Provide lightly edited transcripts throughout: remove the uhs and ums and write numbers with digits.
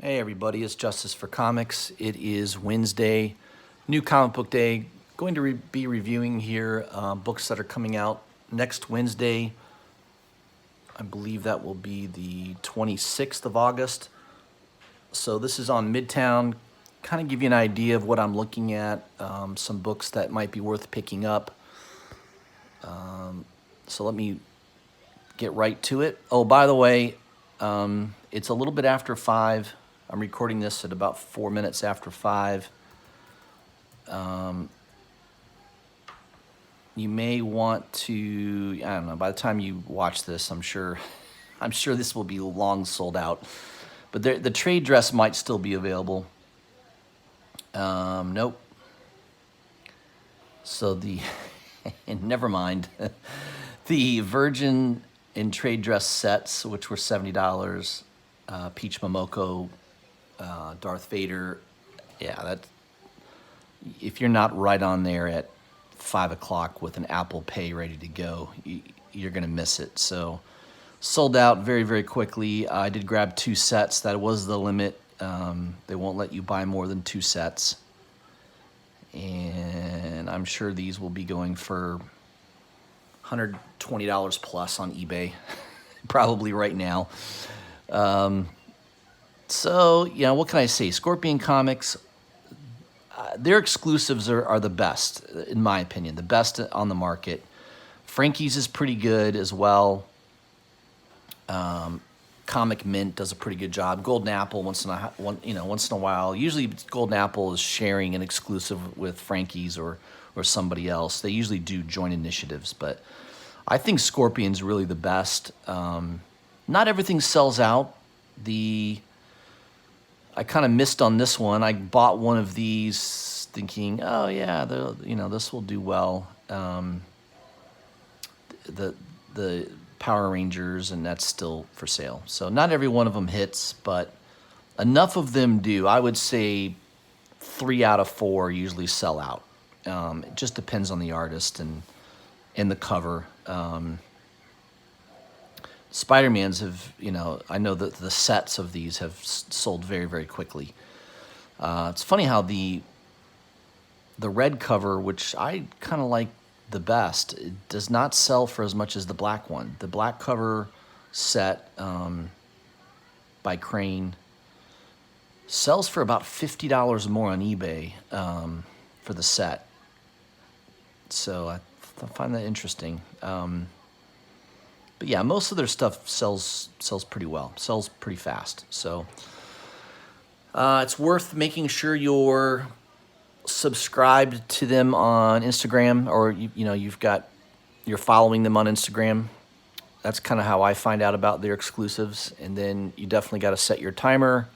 Hey everybody, it's Justice for Comics. It is Wednesday, new comic book day. Going to be reviewing here books that are coming out next Wednesday. I believe that will be the 26th of August. So this is on Midtown. Kind of give you an idea of what I'm looking at, some books that might be worth picking up. So let me get right to it. Oh, by the way, it's a little bit after 5. I'm recording this at about 4 minutes after 5. You may want to, I don't know, by the time you watch this, I'm sure this will be long sold out. But the trade dress might still be available. Nope. So never mind. The Virgin in trade dress sets, which were $70, Peach Momoko, Darth Vader. Yeah, if you're not right on there at 5 o'clock with an Apple Pay ready to go, you're gonna miss it. So sold out very, very quickly. I did grab 2 sets. That was the limit. They won't let you buy more than 2 sets. And I'm sure these will be going for $120 plus on eBay, probably right now. So, yeah, what can I say? Scorpion Comics, their exclusives are the best, in my opinion, the best on the market. Frankie's is pretty good as well. Comic Mint does a pretty good job. Golden Apple once in a while. Usually Golden Apple is sharing an exclusive with Frankie's or somebody else. They usually do joint initiatives, but I think Scorpion's really the best. Not everything sells out. I kind of missed on this one. I bought one of these thinking, oh yeah, this will do well. The Power Rangers, and that's still for sale. So not every one of them hits, but enough of them do. I would say 3 out of 4 usually sell out. It just depends on the artist and the cover. Spider-Mans have, I know that the sets of these have sold very, very quickly. It's funny how the red cover, which I kind of like the best, it does not sell for as much as the black one. The black cover set by Crane sells for about $50 more on eBay for the set. So I find that interesting. But yeah, most of their stuff sells pretty well, sells pretty fast. So it's worth making sure you're subscribed to them on Instagram, or you're following them on Instagram. That's kind of how I find out about their exclusives. And then you definitely got to set your timer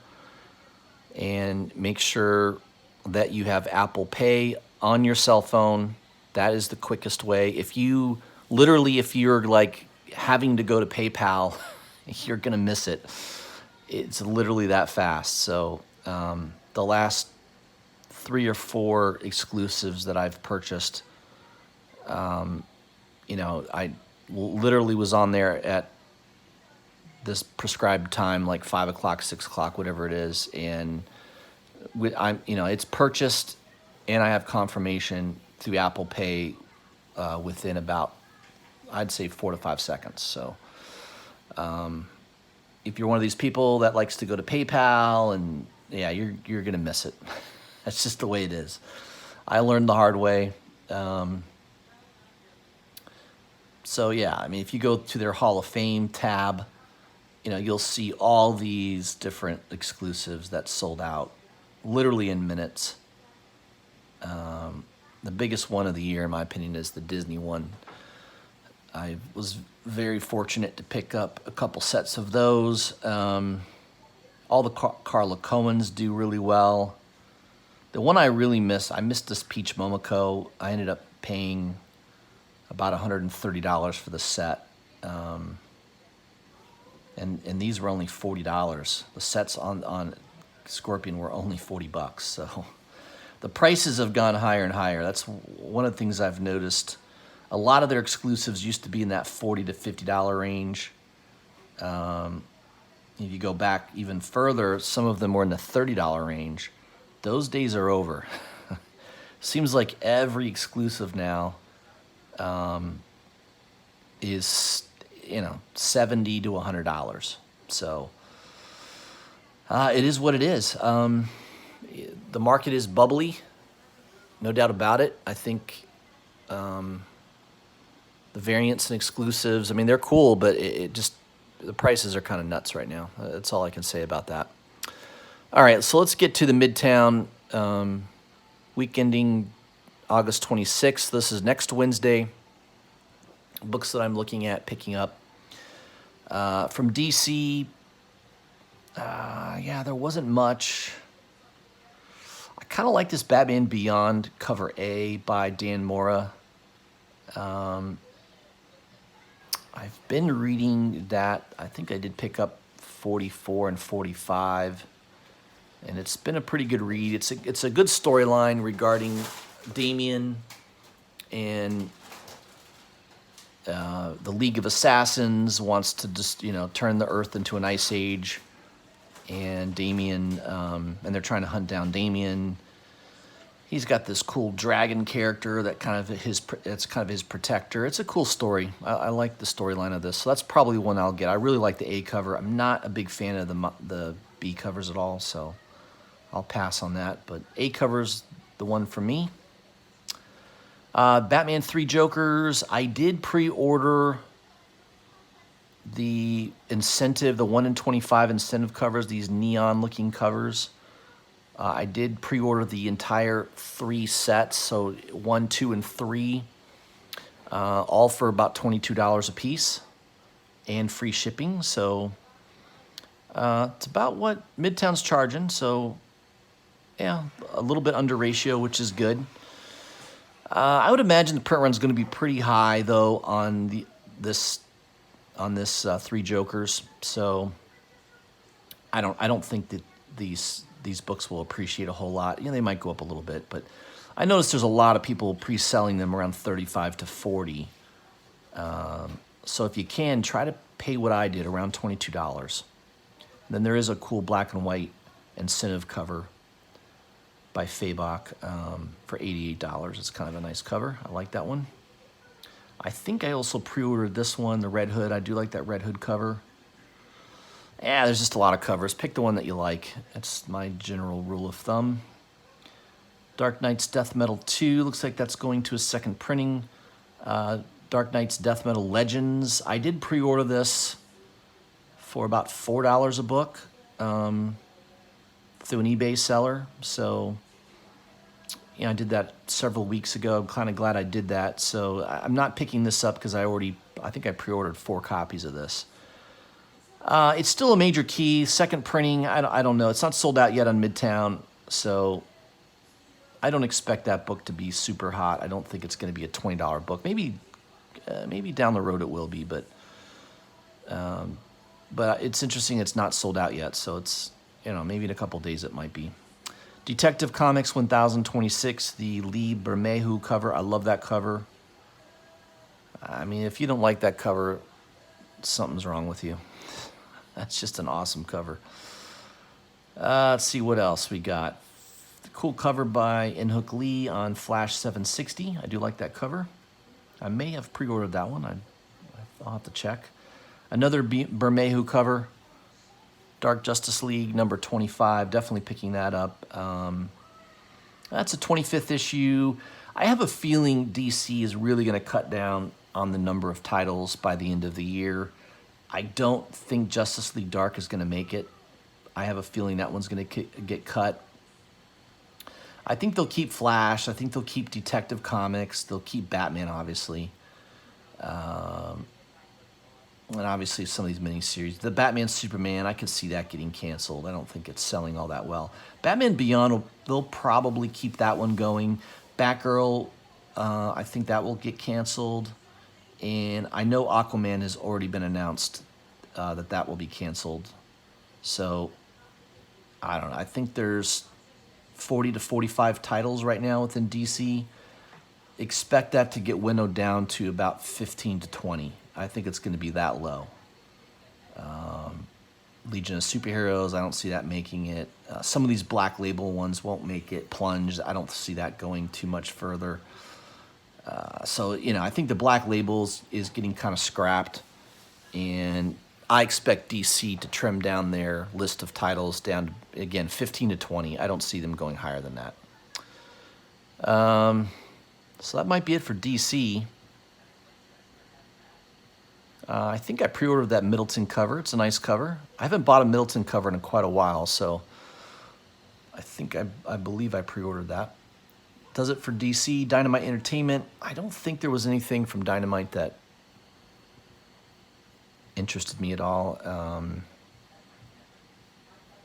and make sure that you have Apple Pay on your cell phone. That is the quickest way. If you're like having to go to PayPal, you're gonna miss it. It's literally that fast. So the last 3 or 4 exclusives that I've purchased, I literally was on there at this prescribed time, like 5 o'clock, 6 o'clock, whatever it is, and it's purchased, and I have confirmation through Apple Pay within about, I'd say, 4 to 5 seconds. So if you're one of these people that likes to go to PayPal, and yeah, you're gonna miss it. That's just the way it is. I learned the hard way. So yeah, I mean, if you go to their Hall of Fame tab, you'll see all these different exclusives that sold out literally in minutes. The biggest one of the year, in my opinion, is the Disney one. I was very fortunate to pick up a couple sets of those. All the Carla Coens do really well. The one I really missed, I missed this Peach Momoko. I ended up paying about $130 for the set. And these were only $40. The sets on Scorpion were only $40. So the prices have gone higher and higher. That's one of the things I've noticed. A lot of their exclusives used to be in that $40 to $50 range. If you go back even further, some of them were in the $30 range. Those days are over. Seems like every exclusive now is, $70 to $100. So it is what it is. The market is bubbly, no doubt about it. I think the variants and exclusives, I mean, they're cool, but it just, the prices are kind of nuts right now. That's all I can say about that. All right, so let's get to the Midtown week ending August 26th. This is next Wednesday. Books that I'm looking at picking up. From DC, there wasn't much. I kind of like this Batman Beyond cover A by Dan Mora. I've been reading that. I think I did pick up 44 and 45, and it's been a pretty good read. It's a good storyline regarding Damian and the League of Assassins wants to just turn the Earth into an ice age, and Damian and they're trying to hunt down Damian. He's got this cool dragon character that's kind of his protector. It's a cool story. I like the storyline of this, so that's probably one I'll get. I really like the A cover. I'm not a big fan of the B covers at all, so I'll pass on that. But A cover's the one for me. Batman 3 Jokers. I did pre-order the incentive, the 1 in 25 incentive covers, these neon-looking covers. I did pre-order the entire 3 sets, so 1, 2, and 3, all for about $22 a piece, and free shipping. So it's about what Midtown's charging. So yeah, a little bit under ratio, which is good. I would imagine the print run is going to be pretty high though on this 3 Jokers. So I don't think that these books will appreciate a whole lot. They might go up a little bit, but I noticed there's a lot of people pre-selling them around 35 to 40. So if you can, try to pay what I did, around $22. Then there is a cool black and white incentive cover by Fabok for $88. It's kind of a nice cover. I like that one. I think I also pre-ordered this one, the Red Hood. I do like that Red Hood cover. Yeah, there's just a lot of covers. Pick the one that you like. That's my general rule of thumb. Dark Knight's Death Metal 2. Looks like that's going to a second printing. Dark Knight's Death Metal Legends. I did pre-order this for about $4 a book through an eBay seller. So, I did that several weeks ago. I'm kind of glad I did that. So I'm not picking this up because I think I pre-ordered 4 copies of this. It's still a major key, second printing. I don't know. It's not sold out yet on Midtown, so I don't expect that book to be super hot. I don't think it's going to be a $20 book. Maybe down the road it will be, but it's interesting. It's not sold out yet, so it's maybe in a couple days it might be. Detective Comics 1026, the Lee Bermejo cover. I love that cover. I mean, if you don't like that cover, something's wrong with you. That's just an awesome cover. Let's see what else we got. The cool cover by Inhook Lee on Flash 760. I do like that cover. I may have pre-ordered that one. I'll have to check. Another Bermejo cover. Dark Justice League number 25. Definitely picking that up. That's a 25th issue. I have a feeling DC is really going to cut down on the number of titles by the end of the year. I don't think Justice League Dark is going to make it. I have a feeling that one's going to get cut. I think they'll keep Flash. I think they'll keep Detective Comics. They'll keep Batman, obviously. And obviously some of these miniseries. The Batman Superman, I could see that getting canceled. I don't think it's selling all that well. Batman Beyond, they'll probably keep that one going. Batgirl, I think that will get canceled. And I know Aquaman has already been announced that will be canceled. So, I don't know. I think there's 40 to 45 titles right now within DC. Expect that to get winnowed down to about 15 to 20. I think it's going to be that low. Legion of Superheroes, I don't see that making it. Some of these Black Label ones won't make it. Plunge, I don't see that going too much further. So, I think the Black Labels is getting kind of scrapped, and I expect DC to trim down their list of titles down to, again, 15 to 20. I don't see them going higher than that. So that might be it for DC. I think I pre-ordered that Middleton cover. It's a nice cover. I haven't bought a Middleton cover in quite a while, so I believe I pre-ordered that. Does it for DC. Dynamite Entertainment. I don't think there was anything from Dynamite that interested me at all.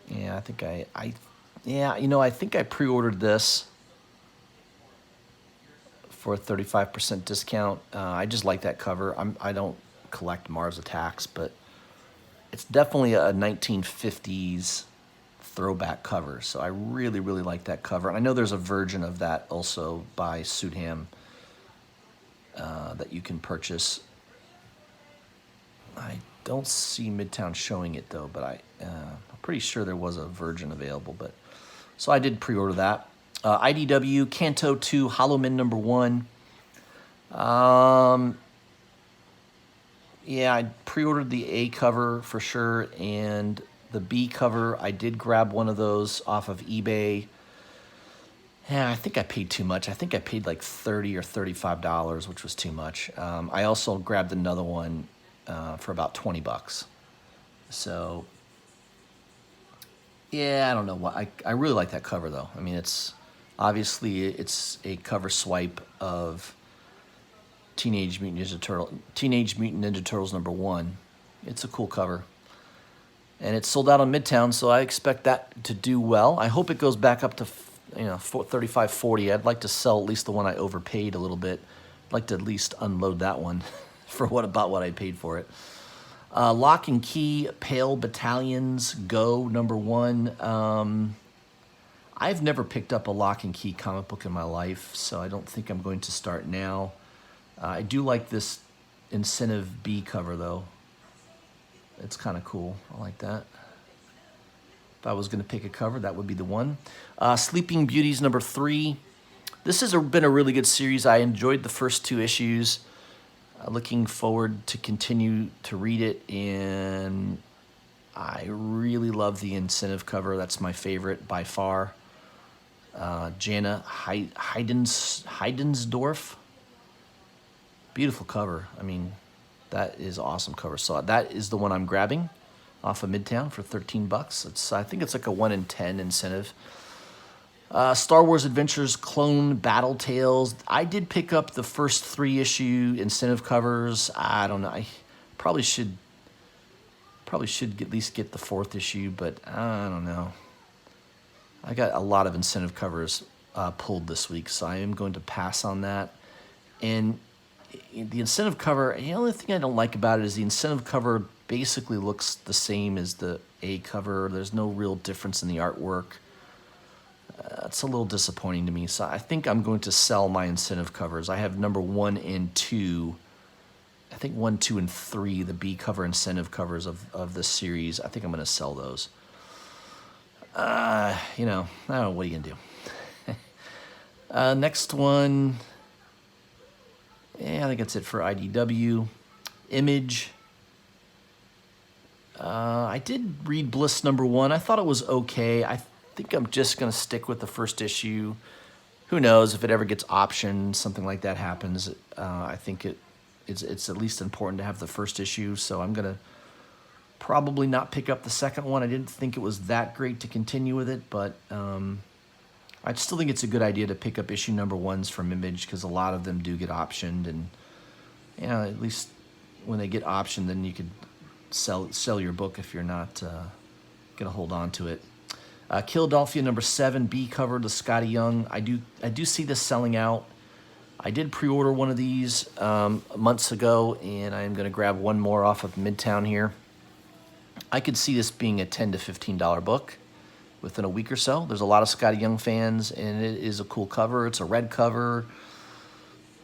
Yeah, I think I think I pre-ordered this for a 35% discount. I just like that cover. I don't collect Mars Attacks, but it's definitely a 1950s throwback cover. So I really, really like that cover. And I know there's a version of that also by Sudham that you can purchase. I don't see Midtown showing it though, but I'm pretty sure there was a version available. But so I did pre-order that. IDW Kanto 2 Hollow Men #1. Yeah, I pre-ordered the A cover for sure, and the B cover, I did grab one of those off of eBay. Yeah, I think I paid too much. I think I paid like $30 or $35, which was too much. I also grabbed another one for about $20. So, yeah, I don't know what. I really like that cover though. I mean, it's a cover swipe of Teenage Mutant Ninja Turtles #1. It's a cool cover. And it's sold out on Midtown, so I expect that to do well. I hope it goes back up to, $35, $40. I'd like to sell at least the one I overpaid a little bit. I'd like to at least unload that one for about what I paid for it. Lock and Key Pale Battalions Go #1. I've never picked up a Lock and Key comic book in my life, so I don't think I'm going to start now. I do like this Incentive B cover, though. It's kind of cool. I like that. If I was going to pick a cover, that would be the one. Sleeping Beauties #3. This has been a really good series. I enjoyed the first 2 issues. Looking forward to continue to read it, and I really love the Incentive cover. That's my favorite by far. Jana Heidensdorf. Beautiful cover. I mean, that is awesome cover. So that is the one I'm grabbing off of Midtown for $13. I think it's like a 1 in 10 incentive. Star Wars Adventures Clone Battle Tales. I did pick up the first 3 issue incentive covers. I don't know. I probably should at least get the 4th issue, but I don't know. I got a lot of incentive covers pulled this week, so I am going to pass on that. And the incentive cover, the only thing I don't like about it is the incentive cover basically looks the same as the A cover. There's no real difference in the artwork. It's a little disappointing to me. So I think I'm going to sell my incentive covers. I have #1 and 2. I think 1, 2, and 3, the B cover incentive covers of this series. I think I'm going to sell those. I don't know, what are you going to do? Next one. Yeah, I think that's it for IDW. Image. I did read Bliss #1. I thought it was okay. I think I'm just going to stick with the first issue. Who knows if it ever gets optioned, something like that happens. I think it's at least important to have the first issue, so I'm going to probably not pick up the second one. I didn't think it was that great to continue with it, but I still think it's a good idea to pick up issue #1s from Image because a lot of them do get optioned, and at least when they get optioned, then you could sell your book if you're not gonna hold on to it. Philadelphia #7 B cover, the Scotty Young. I do see this selling out. I did pre-order one of these months ago, and I'm gonna grab one more off of Midtown here. I could see this being a $10 to $15 book within a week or so. There's a lot of Scotty Young fans, and it is a cool cover. It's a red cover.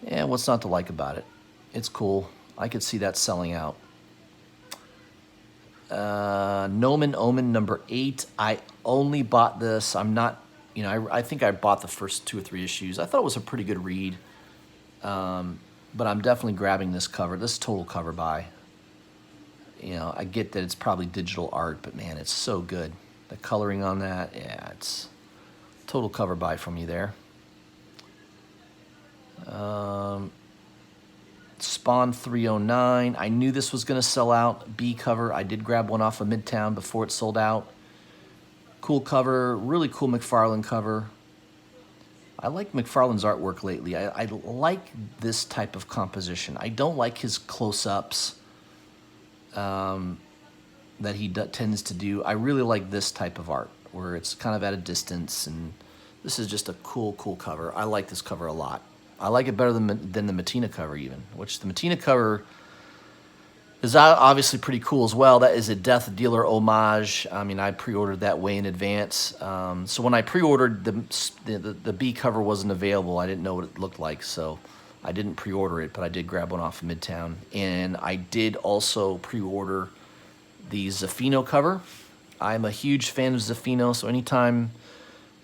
Yeah, what's not to like about it? It's cool. I could see that selling out. Nomen Omen number 8. I only bought this. I'm not, I think I bought the first 2 or 3 issues. I thought it was a pretty good read, but I'm definitely grabbing this cover. This is total cover buy. I get that it's probably digital art, but man, it's so good. The coloring on that, yeah, it's total cover buy from you there. Spawn 309. I knew this was going to sell out. B cover. I did grab one off of Midtown before it sold out. Cool cover. Really cool McFarlane cover. I like McFarlane's artwork lately. I like this type of composition. I don't like his close-ups that he tends to do. I really like this type of art where it's kind of at a distance, and this is just a cool cover. I like this cover a lot. I like it better than the Mattina cover even, which the Mattina cover is obviously pretty cool as well. That is a Death Dealer homage. I mean, I pre-ordered that way in advance. So when I pre-ordered, the B cover wasn't available. I didn't know what it looked like, so I didn't pre-order it, but I did grab one off of Midtown. And I did also pre-order the Zaffino cover. I'm a huge fan of Zaffino, so anytime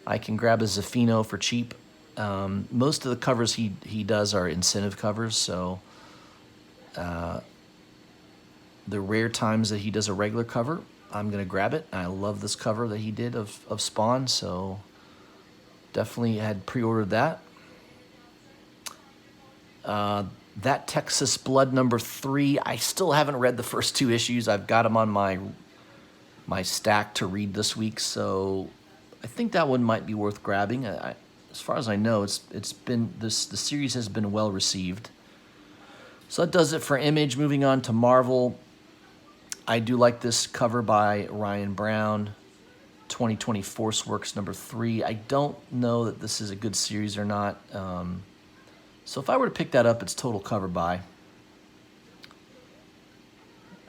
I can grab a Zaffino for cheap. Most of the covers he does are incentive covers, so the rare times that he does a regular cover, I'm going to grab it. I love this cover that he did of Spawn, so definitely had pre-ordered that. That Texas Blood number 3, I still haven't read the first 2 issues. I've got them on my stack to read this week, so I think that one might be worth grabbing. As far as I know, the series has been well received. So that does it for Image. Moving on to Marvel. I do like this cover by Ryan Brown, 2020 Force Works number 3. I don't know that this is a good series or not. So if I were to pick that up, it's total cover buy.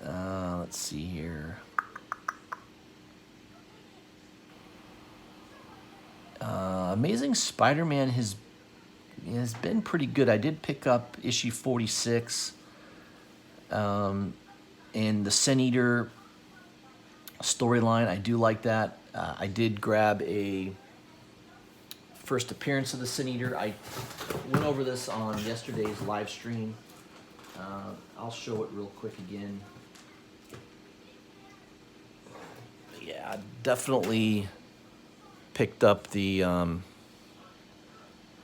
Let's see here. Amazing Spider-Man has been pretty good. I did pick up issue 46, and the Sin Eater storyline. I do like that. I did grab a first appearance of the Sin Eater. I went over this on yesterday's live stream. I'll show it real quick again. Yeah, definitely picked up the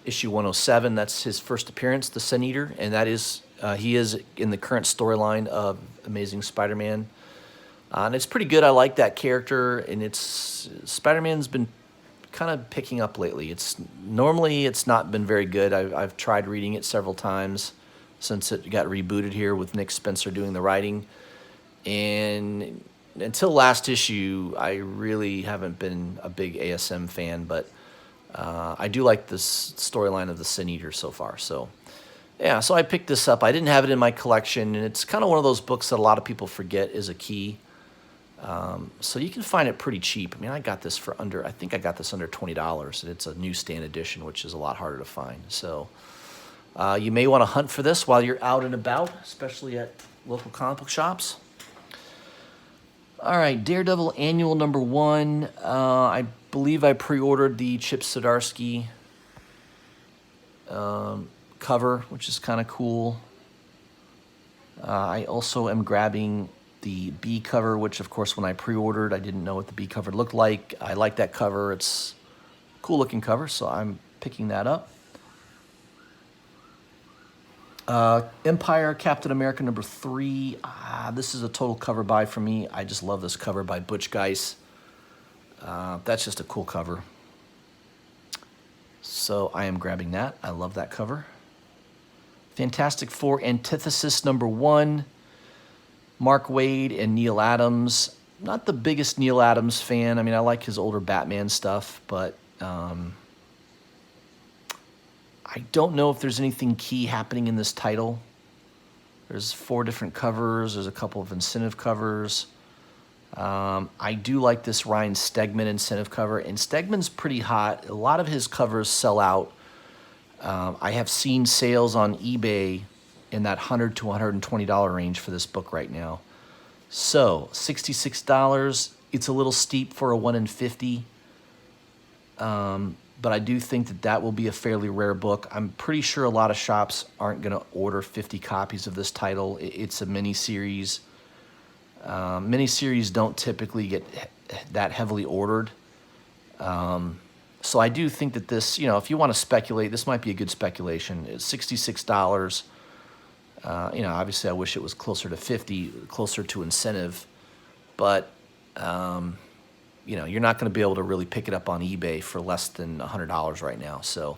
issue 107. That's his first appearance, the Sin Eater, and that is he is in the current storyline of Amazing Spider-Man, and it's pretty good. I like that character, and Spider-Man's been kind of picking up lately. It's not been very good. I've tried reading it several times since it got rebooted here with Nick Spencer doing the writing, and until last issue, I really haven't been a big ASM fan, but I do like this storyline of the Sin Eater so far. So, yeah, so I picked this up. I didn't have it in my collection, and it's kind of one of those books that a lot of people forget is a key. So you can find it pretty cheap. I mean, I got this I think I got this under $20, and it's a newsstand edition, which is a lot harder to find. So you may want to hunt for this while you're out and about, especially at local comic book shops. All right, Daredevil Annual number 1. I believe I pre-ordered the Chip Zdarsky cover, which is kind of cool. I also am grabbing the B cover, which, of course, when I pre-ordered, I didn't know what the B cover looked like. I like that cover. It's a cool-looking cover, so I'm picking that up. Empire Captain America number 3. This is a total cover buy for me. I just love this cover by Butch Guice. That's just a cool cover. So I am grabbing that. I love that cover. Fantastic Four Antithesis number 1. Mark Waid and Neil Adams. Not the biggest Neil Adams fan. I mean, I like his older Batman stuff, but I don't know if there's anything key happening in this title. There's 4 different covers. There's a couple of incentive covers. I do like this Ryan Stegman incentive cover, and Stegman's pretty hot. A lot of his covers sell out. I have seen sales on eBay in that $100 to $120 range for this book right now. So $66. It's a little steep for a 1 in 50. But I do think that that will be a fairly rare book. I'm pretty sure a lot of shops aren't going to order 50 copies of this title. It's a mini-series. Mini-series don't typically get that heavily ordered. So I do think that this, if you want to speculate, this might be a good speculation. It's $66. Obviously I wish it was closer to 50, closer to incentive. But you're not going to be able to really pick it up on eBay for less than $100 right now. So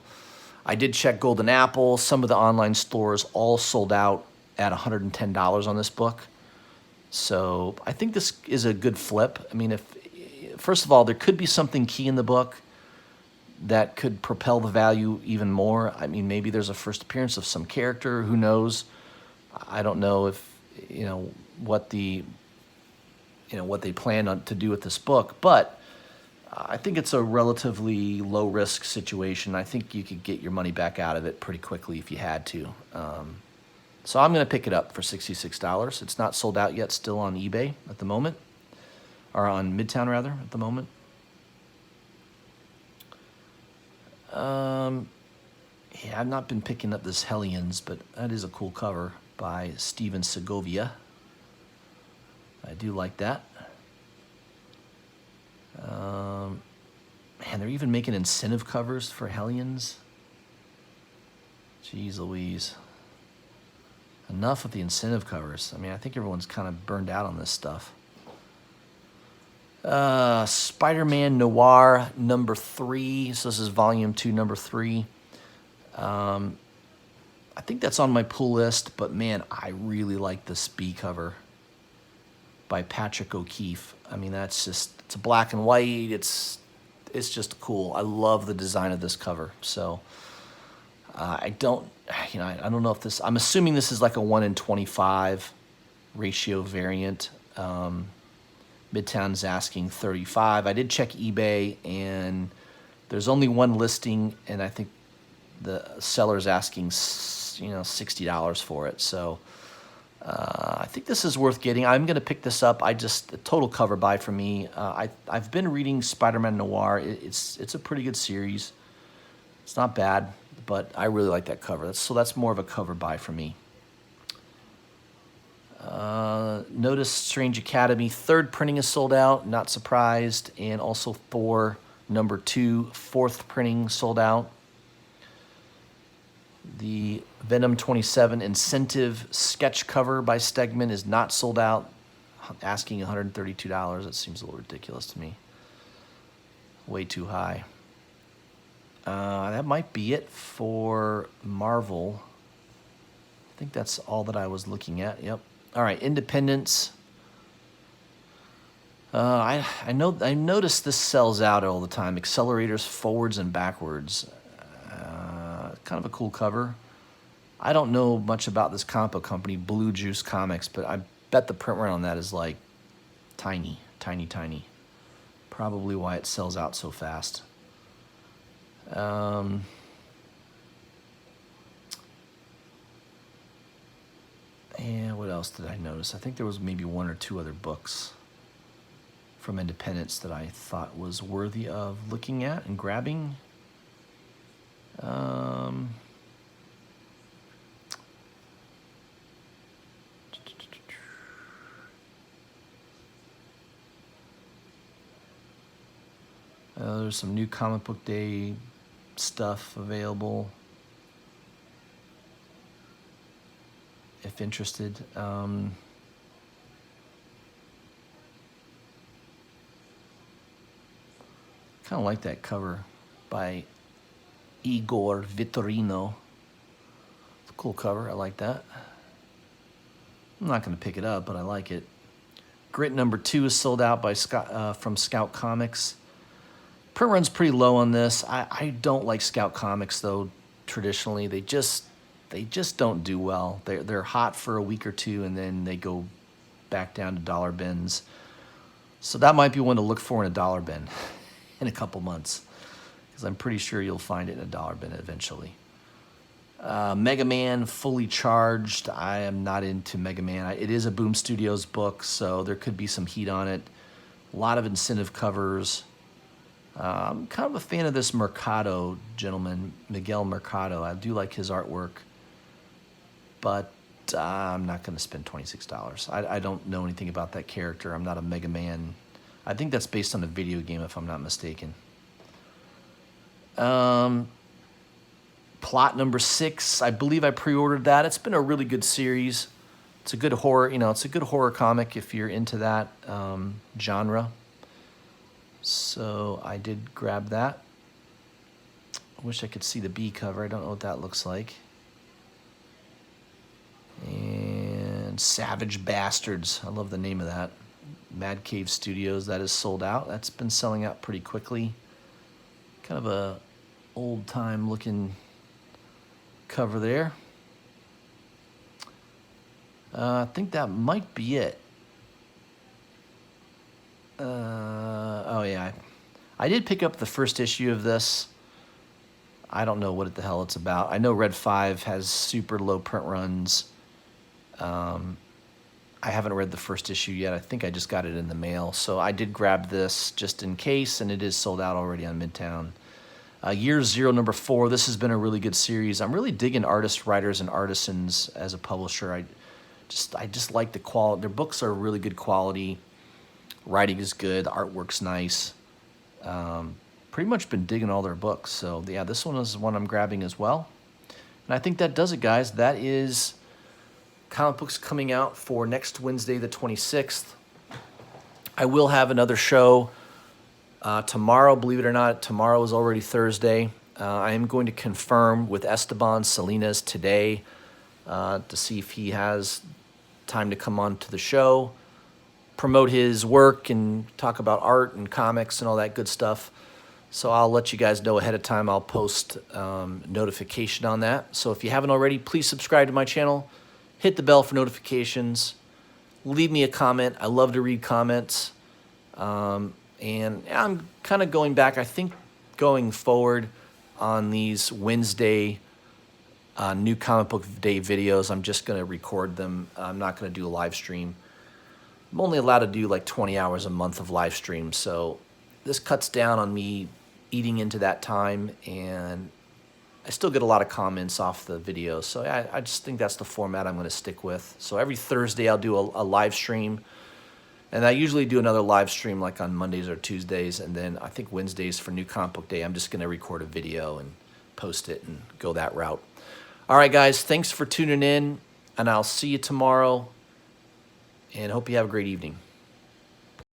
I did check Golden Apple. Some of the online stores all sold out at $110 on this book. So I think this is a good flip. I mean, first of all, there could be something key in the book that could propel the value even more. I mean, maybe there's a first appearance of some character. Who knows? I don't know if, what they plan to do with this book, but I think it's a relatively low risk situation. I think you could get your money back out of it pretty quickly if you had to. So I'm going to pick it up for $66. It's not sold out yet, still on eBay at the moment, or on Midtown rather at the moment. Yeah, I've not been picking up this Hellions, but that is a cool cover by Steven Segovia. I do like that. Man, they're even making incentive covers for Hellions. Jeez Louise. Enough with the incentive covers. I mean, I think everyone's kind of burned out on this stuff. Spider-Man Noir number 3. So this is volume 2, number 3. I think that's on my pull list, but man, I really like this B cover by Patrick O'Keefe. I mean, it's a black and white. It's just cool. I love the design of this cover. So I don't know if this, I'm assuming this is like a 1 in 25 ratio variant. Midtown's asking $35. I did check eBay, and there's only one listing, and I think the seller's asking, $60 for it. So I think this is worth getting. I'm going to pick this up. A total cover buy for me. I've been reading Spider-Man Noir. It's a pretty good series. It's not bad, but I really like that cover. So that's more of a cover buy for me. Notice Strange Academy 3rd printing is sold out. Not surprised. And also Thor number 2 4th printing sold out. The Venom 27 incentive sketch cover by Stegman is not sold out. Asking $132. That seems a little ridiculous to me. Way too high. That might be it for Marvel. I think that's all that I was looking at. Yep. All right, Independence. I noticed this sells out all the time. Accelerators forwards and backwards. Kind of a cool cover. I don't know much about this comic book company, Blue Juice Comics, but I bet the print run on that is like tiny. Probably why it sells out so fast. And what else did I notice? I think there was maybe 1 or 2 other books from Independence that I thought was worthy of looking at and grabbing. There's some new comic book day stuff available if interested. Kind of like that cover by Igor Vitorino. It's a cool cover. I like that. I'm not going to pick it up, but I like it. Grit number 2 is sold out by from Scout Comics. Print run's pretty low on this. I don't like Scout Comics though. Traditionally, they just don't do well. They're hot for a week or two, and then they go back down to dollar bins. So that might be one to look for in a dollar bin in a couple months, because I'm pretty sure you'll find it in a dollar bin eventually. Mega Man Fully Charged. I am not into Mega Man. It is a Boom Studios book, so there could be some heat on it. A lot of incentive covers. I'm kind of a fan of this Mercado gentleman, Miguel Mercado. I do like his artwork, but I'm not going to spend $26. I don't know anything about that character. I'm not a Mega Man. I think that's based on a video game, if I'm not mistaken. Plot number 6. I believe I pre-ordered that. It's been a really good series. It's a good horror, it's a good horror comic if you're into that genre. So I did grab that. I wish I could see the B cover. I don't know what that looks like. And Savage Bastards. I love the name of that. Mad Cave Studios. That is sold out. That's been selling out pretty quickly. Kind of a old-time looking cover there. I think that might be it. Oh yeah, I did pick up the first issue of this. I don't know what the hell it's about. I know Red 5 has super low print runs. I haven't read the first issue yet. I think I just got it in the mail. So I did grab this just in case, and it is sold out already on Midtown. Year Zero, number 4. This has been a really good series. I'm really digging Artists, Writers, and Artisans as a publisher. I just like the quality. Their books are really good quality. Writing is good. The artwork's nice. Pretty much been digging all their books. So yeah, this one is one I'm grabbing as well. And I think that does it, guys. That is comic books coming out for next Wednesday, the 26th. I will have another show tomorrow. Believe it or not, tomorrow is already Thursday. I am going to confirm with Esteban Salinas today to see if he has time to come on to the show, promote his work and talk about art and comics and all that good stuff. So I'll let you guys know ahead of time. I'll post notification on that. So if you haven't already, please subscribe to my channel. Hit the bell for notifications. Leave me a comment. I love to read comments. And I'm kind of going back, I think, going forward on these Wednesday new comic book day videos. I'm just going to record them. I'm not going to do a live stream. I'm only allowed to do like 20 hours a month of live stream. So this cuts down on me eating into that time, and I still get a lot of comments off the videos. So I just think that's the format I'm going to stick with. So every Thursday I'll do a live stream. And I usually do another live stream like on Mondays or Tuesdays. And then I think Wednesdays for New Comic Book Day, I'm just going to record a video and post it and go that route. All right, guys, thanks for tuning in. And I'll see you tomorrow. And hope you have a great evening.